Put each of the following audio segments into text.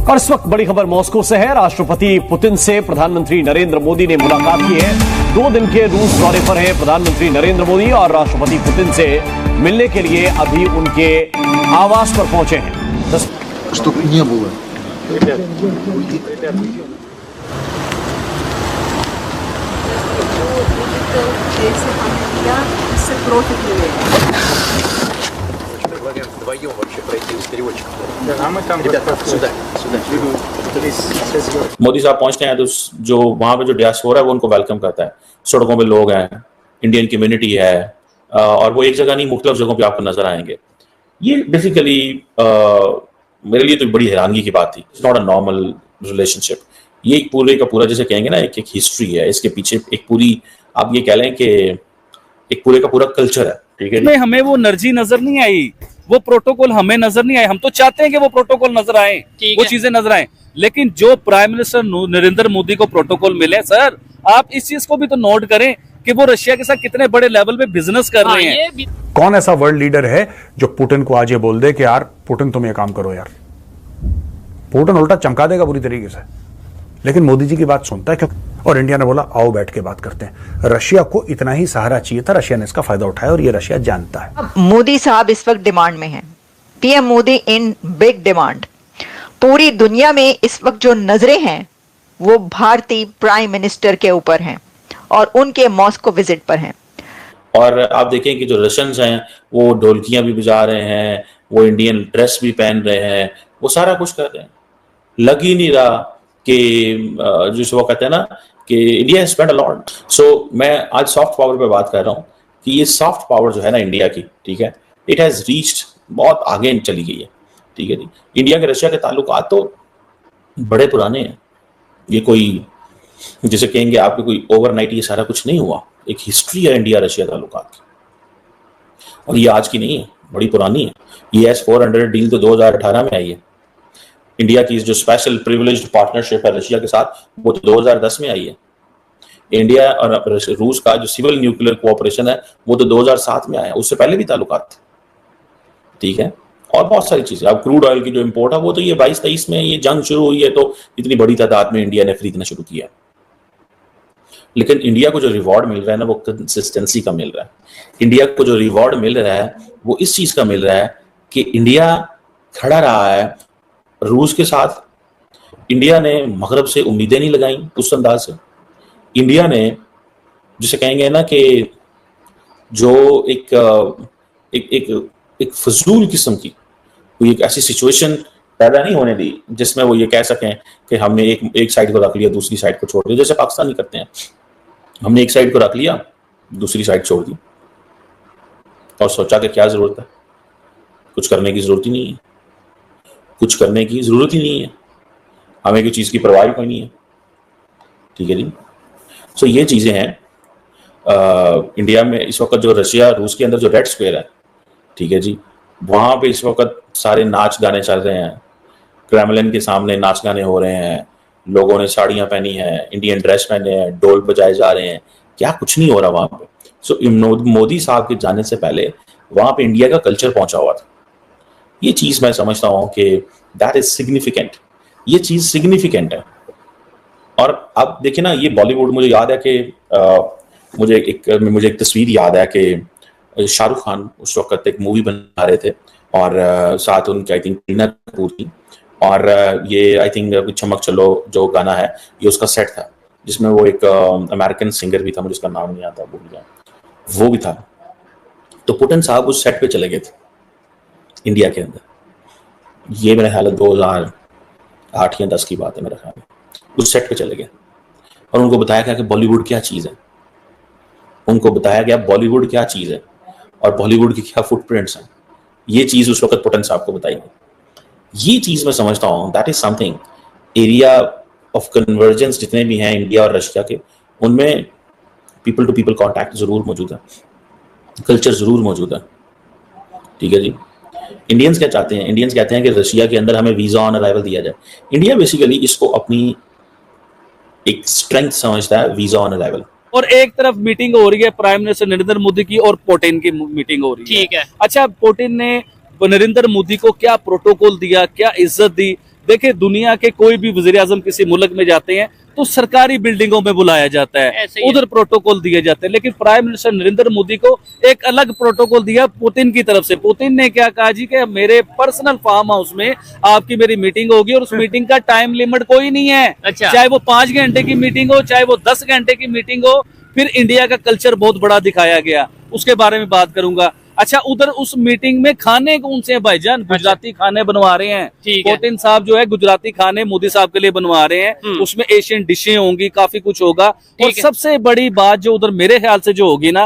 और इस वक्त बड़ी खबर मॉस्को से है। राष्ट्रपति पुतिन से प्रधानमंत्री नरेंद्र मोदी ने मुलाकात की है। 2 दिन के रूस दौरे पर हैं प्रधानमंत्री नरेंद्र मोदी और राष्ट्रपति पुतिन से मिलने के लिए अभी उनके आवास पर पहुंचे हैं। Вдвоем вообще пройти с переводчиком. Да, а мы там ребята сюда. मोदी साहब पहुंचते हैं तो जो वहां पे जो डियास्पोरा है वो उनको वेलकम करता है। सड़कों पे लोग हैं, इंडियन कम्युनिटी है और वो एक जगह नहीं मुख्तलिफ जगहों पे आपको नजर आएंगे। ये बेसिकली मेरे लिए तो बड़ी हैरानगी की बात थी। It's not a normal relationship. ये एक पूरे का पूरा जैसे कहेंगे ना एक हिस्ट्री है, इसके पीछे एक पूरी आप ये कह लें कि एक पूरे का पूरा कल्चर है। ठीक है, नहीं हमें वो एनर्जी नजर नहीं आई, वो प्रोटोकॉल हमें नजर नहीं आए। हम तो चाहते हैं कि वो प्रोटोकॉल नजर आए, वो चीजें नजर आए, लेकिन जो प्राइम मिनिस्टर नरेंद्र मोदी को प्रोटोकॉल मिले, सर आप इस चीज को भी तो नोट करें कि वो रशिया के साथ कितने बड़े लेवल पे बिजनेस कर रहे हैं। कौन ऐसा वर्ल्ड लीडर है जो पुतिन को आज ये बोल दे कि यार पुतिन तुम ये काम करो यार। पुतिन उल्टा चमका देगा पूरी तरीके से, लेकिन मोदी जी की बात सुनता है क्यों। और इंडिया ने बोला आओ बैठ के बात करते हैं। रशिया को इतना ही सहारा चाहिए था, रशिया ने इसका फायदा उठाया और ये रशिया जानता है। मोदी साहब इस वक्त डिमांड में हैं। PM Modi in big demand. पूरी दुनिया में इस वक्त जो नजरें हैं वो भारतीय प्राइम मिनिस्टर के ऊपर हैं और उनके मॉस्को विजिट पर हैं। और आप देखें कि जो रशियंस हैं वो ढोलकियां भी बजा रहे हैं, वो इंडियन ड्रेस भी पहन रहे हैं, वो सारा कुछ कर रहे हैं। लग ही नहीं रहा कि जिसे वो कहते हैं ना कि India has spent a lot. So मैं आज सॉफ्ट पावर पे बात कर रहा हूँ कि ये सॉफ्ट पावर जो है ना इंडिया की, ठीक है, इट हैज रीच्ड बहुत आगे चली गई है। ठीक है जी, इंडिया के रशिया के ताल्लुकात तो बड़े पुराने हैं। ये कोई जिसे कहेंगे आपके कोई ओवरनाइट ये सारा कुछ नहीं हुआ। एक हिस्ट्री है इंडिया रशिया ताल्लुकात की, और ये आज की नहीं है, बड़ी पुरानी है। ये S-400 डील तो 2018 में आई है। इंडिया की जो स्पेशल प्रिविलेज्ड पार्टनरशिप है रशिया के साथ वो तो 2010 में आई है। इंडिया और रूस का जो सिविल न्यूक्लियर कोऑपरेशन है वो तो 2007 में आया, उससे पहले भी ताल्लुकात थे। ठीक है, और बहुत सारी चीजें। अब क्रूड ऑयल की जो इंपोर्ट है वो तो ये 22-23 में ये जंग शुरू हुई है तो इतनी बड़ी तादाद में इंडिया ने खरीदना शुरू किया। लेकिन इंडिया को जो रिवॉर्ड मिल रहा है ना वो कंसिस्टेंसी का मिल रहा है। इंडिया को जो रिवॉर्ड मिल रहा है वो इस चीज का मिल रहा है कि इंडिया खड़ा रहा है रूस के साथ। इंडिया ने मगरब से उम्मीदें नहीं लगाई उस अंदाज से। इंडिया ने जिसे कहेंगे ना कि जो एक एक एक एक फजूल किस्म की कोई एक ऐसी सिचुएशन पैदा नहीं होने दी जिसमें वो ये कह सकें कि हमने एक साइड को रख लिया दूसरी साइड को छोड़ दिया, जैसे पाकिस्तान ही करते हैं। हमने एक साइड को रख लिया दूसरी साइड छोड़ दी और सोचा कि क्या जरूरत है, कुछ करने की जरूरत ही नहीं है, कुछ करने की जरूरत ही नहीं है, हमें कोई चीज की परवाह कोई नहीं है। ठीक है जी, सो ये चीजें हैं। इंडिया में इस वक्त जो रशिया रूस के अंदर जो रेड स्क्वायर है, ठीक है जी, वहां पे इस वक्त सारे नाच गाने चल रहे हैं। क्रेमलिन के सामने नाच गाने हो रहे हैं, लोगों ने साड़ियां पहनी हैं, इंडियन ड्रेस पहने हैं, ढोल बजाए जा रहे हैं, क्या कुछ नहीं हो रहा वहां पे। सो मोदी साहब के जाने से पहले वहां पे इंडिया का कल्चर पहुंचा हुआ था। ये चीज मैं समझता हूं कि दैट इज सिग्निफिकेंट। ये चीज सिग्निफिकेंट है। और अब देखिए ना, ये बॉलीवुड, मुझे याद है कि मुझे एक तस्वीर याद है कि शाहरुख खान उस वक्त एक मूवी बना रहे थे और साथ उनके आई थिंक करीना कपूर थी, और ये आई थिंक चमक चलो जो गाना है ये उसका सेट था जिसमें वो एक अमेरिकन सिंगर भी था, मुझे उसका नाम नहीं आता, भूल गया, वो भी था। तो पुतिन साहब उस सेट पे चले गए थे इंडिया के अंदर। ये मेरे ख्याल 2008 या 10 की बात है मेरे ख्याल में। उस सेट पे चले गए और उनको बताया गया कि बॉलीवुड क्या चीज़ है, उनको बताया गया बॉलीवुड क्या चीज़ है और बॉलीवुड की क्या फुटप्रिंट्स हैं। ये चीज़ उस वक्त पुतिन साहब को बताई गई। ये चीज़ मैं समझता हूँ that is something, area of convergence जितने भी हैं इंडिया और रशिया के, उनमें पीपल टू पीपल कॉन्टैक्ट जरूर मौजूद है, कल्चर जरूर मौजूद है। ठीक है जी, इंडियंस क्या चाहते हैं? इंडियंस कहते हैं कि रशिया के अंदर हमें वीजा ऑन अराइवल दिया जाए। इंडिया बेसिकली इसको अपनी एक स्ट्रेंथ समझता है, वीजा ऑन अराइवल। और एक तरफ मीटिंग हो रही है प्राइम मिनिस्टर नरेंद्र मोदी की और पुतिन की मीटिंग हो रही है। ठीक है। अच्छा, पुतिन ने नरेंद्र मोदी को क्या प्रोटोकॉल दिया, क्या इज्जत दी, देखिए दुनिया के कोई भी वजीर आजम किसी मुल्क में जाते हैं तो सरकारी बिल्डिंगों में बुलाया जाता है, उधर प्रोटोकॉल दिए जाते हैं, लेकिन प्राइम मिनिस्टर नरेंद्र मोदी को एक अलग प्रोटोकॉल दिया पुतिन की तरफ से। पुतिन ने क्या कहा जी कि मेरे पर्सनल फार्म हाउस में आपकी मेरी मीटिंग होगी और उस मीटिंग का टाइम लिमिट कोई नहीं है। अच्छा। चाहे वो 5 घंटे की मीटिंग हो, चाहे वो 10 घंटे की मीटिंग हो। फिर इंडिया का कल्चर बहुत बड़ा दिखाया गया, उसके बारे में बात करूंगा। अच्छा, उधर उस मीटिंग में खाने कौन से हैं भाईजान? गुजराती खाने बनवा रहे हैं। पुतिन साहब जो है गुजराती खाने मोदी साहब के लिए बनवा रहे हैं, उसमें एशियन डिशें होंगी, काफी कुछ होगा। और सबसे बड़ी बात जो उधर मेरे ख्याल से जो होगी ना,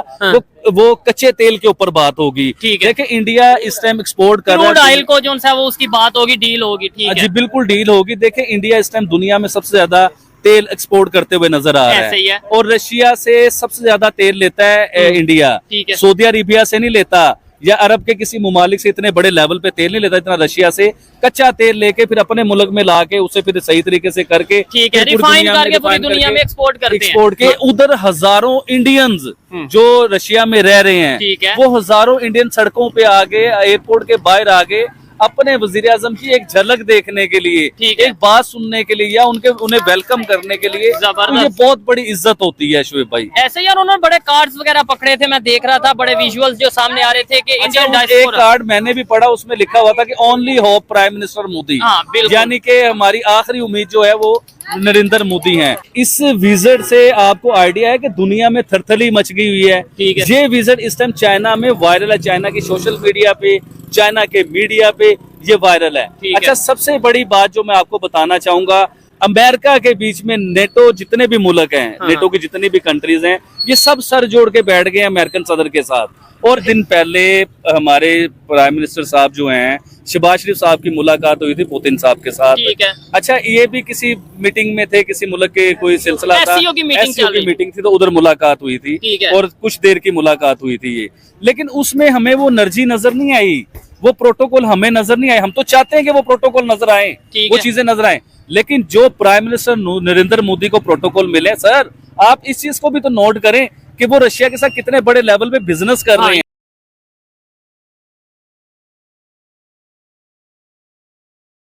वो कच्चे तेल के ऊपर बात होगी। देखिए इंडिया इस टाइम एक्सपोर्ट कर रहा है, ऑयल को जो है वो उसकी बात होगी, डील होगी। ठीक है जी, बिल्कुल डील होगी। देखिए इंडिया इस टाइम दुनिया में सबसे ज्यादा तेल एक्सपोर्ट करते हुए नजर आ रहा है, और रशिया से सबसे ज्यादा तेल लेता है इंडिया। सऊदी अरेबिया से नहीं लेता, या अरब के किसी मुमालिक से इतने बड़े लेवल पे तेल नहीं लेता इतना रशिया से। कच्चा तेल लेके फिर अपने मुल्क में लाके उसे फिर सही तरीके से करके रिफाइन करके पूरी दुनिया में एक्सपोर्ट करते हैं। एक्सपोर्ट के उधर हजारों इंडियंस जो रशिया में रह रहे हैं, वो हजारों इंडियन सड़कों पे आगे, एयरपोर्ट के बाहर आगे अपने वजीर आजम की एक झलक देखने के लिए, एक बात सुनने के लिए, या उन्हें वेलकम करने के लिए, तो ये बहुत बड़ी इज्जत होती है शुएब भाई। ऐसे यार उन्होंने बड़े कार्ड्स वगैरह पकड़े थे, मैं देख रहा था, बड़े विजुअल्स जो सामने आ रहे थे कि इंडियन एक कार्ड मैंने भी पढ़ा, उसमें लिखा हुआ था कि only hope prime minister Modi, यानी कि हमारी आखिरी उम्मीद जो है वो नरेंद्र मोदी हैं। इस विजिट से आपको आइडिया है कि दुनिया में थरथली मच गई हुई है। ये विजिट इस टाइम चाइना में वायरल है, चाइना की सोशल मीडिया पे, चाइना के मीडिया पे ये वायरल है। अच्छा, सबसे बड़ी बात जो मैं आपको बताना चाहूंगा, अमेरिका के बीच में नेटो जितने भी मुल्क हैं, नेटो की जितनी भी कंट्रीज हैं, ये सब सर जोड़ के बैठ गए अमेरिकन सदर के साथ। और दिन पहले हमारे प्राइम मिनिस्टर साहब जो हैं, शहबाज शरीफ साहब की मुलाकात हुई थी पुतिन साहब के साथ। अच्छा, ये भी किसी मीटिंग में थे, किसी मुल्क के कोई सिलसिला था, SCO की मीटिंग थी, तो उधर मुलाकात हुई थी और कुछ देर की मुलाकात हुई थी ये। लेकिन उसमें हमें वो एनर्जी नजर नहीं आई, वो प्रोटोकॉल हमें नजर नहीं आए। हम तो चाहते हैं कि वो प्रोटोकॉल नजर आए, वो चीजें नजर आए, लेकिन जो प्राइम मिनिस्टर नरेंद्र मोदी को प्रोटोकॉल मिले, सर आप इस चीज को भी तो नोट करें कि वो रशिया के साथ कितने बड़े लेवल पे बिजनेस कर रहे हैं।